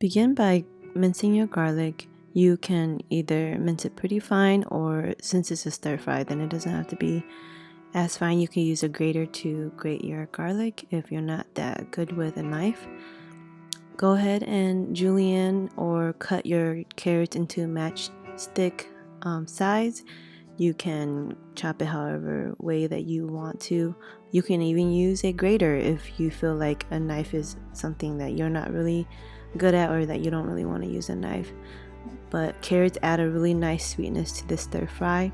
Begin by mincing your garlic. You can either mince it pretty fine, or since it's a stir fry, then it doesn't have to be as fine. You can use a grater to grate your garlic if you're not that good with a knife. Go ahead and julienne or cut your carrots into matchstick size. You can chop it however way that you want to. You can even use a grater if you feel like a knife is something that you're not really good at, or that you don't really want to use a knife. But carrots add a really nice sweetness to this stir fry.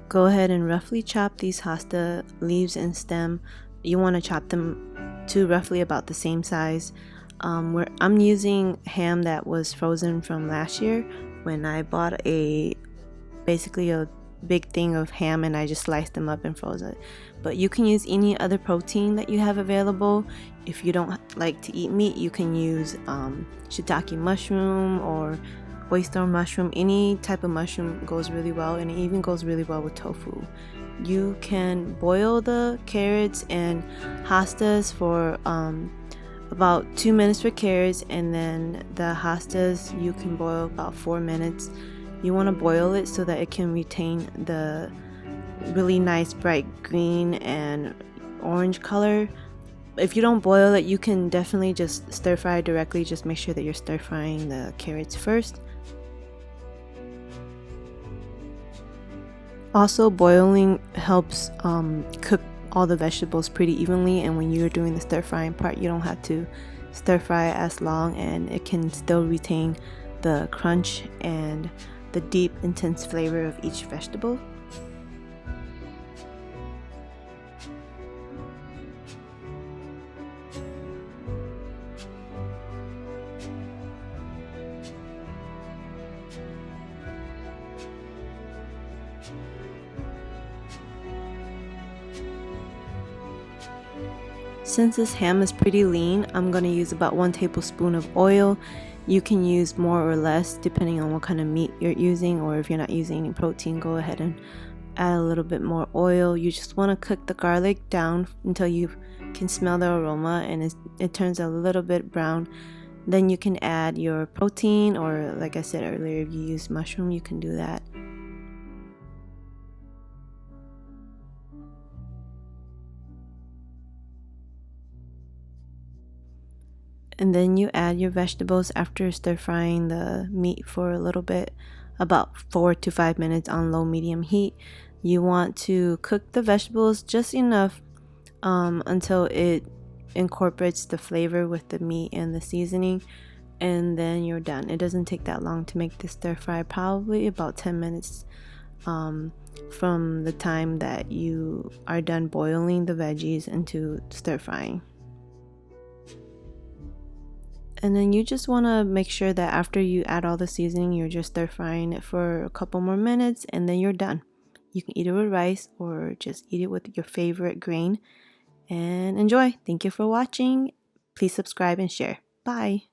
Go ahead and roughly chop these hosta leaves and stem. You want to chop them to roughly about the same size. Where I'm using ham that was frozen from last year when I bought basically a big thing of ham, and I just sliced them up and froze it. But you can use any other protein that you have available. If you don't like to eat meat, you can use shiitake mushroom or oyster mushroom. Any type of mushroom goes really well, and it even goes really well with tofu. You can boil the carrots and hostas for about 2 minutes for carrots, and then the hostas you can boil about 4 minutes. You want to boil it so that it can retain the really nice bright green and orange color. If you don't boil it, you can definitely just stir fry directly. Just make sure that you're stir frying the carrots first. Also, boiling helps cook all the vegetables pretty evenly, and when you're doing the stir frying part, you don't have to stir fry as long, and it can still retain the crunch and the deep, intense flavor of each vegetable. Since this ham is pretty lean, I'm going to use about 1 tablespoon of oil. You can use more or less depending on what kind of meat you're using, or if you're not using any protein, go ahead and add a little bit more oil. You just want to cook the garlic down until you can smell the aroma and it turns a little bit brown. Then you can add your protein, or like I said earlier, if you use mushroom, you can do that. And then you add your vegetables after stir frying the meat for a little bit, about 4 to 5 minutes on low medium heat. You want to cook the vegetables just enough until it incorporates the flavor with the meat and the seasoning, and then you're done. It doesn't take that long to make this stir fry, probably about 10 minutes from the time that you are done boiling the veggies into stir frying. And then you just want to make sure that after you add all the seasoning, you're just stir frying it for a couple more minutes, and then you're done. You can eat it with rice or just eat it with your favorite grain. And enjoy. Thank you for watching. Please subscribe and share. Bye.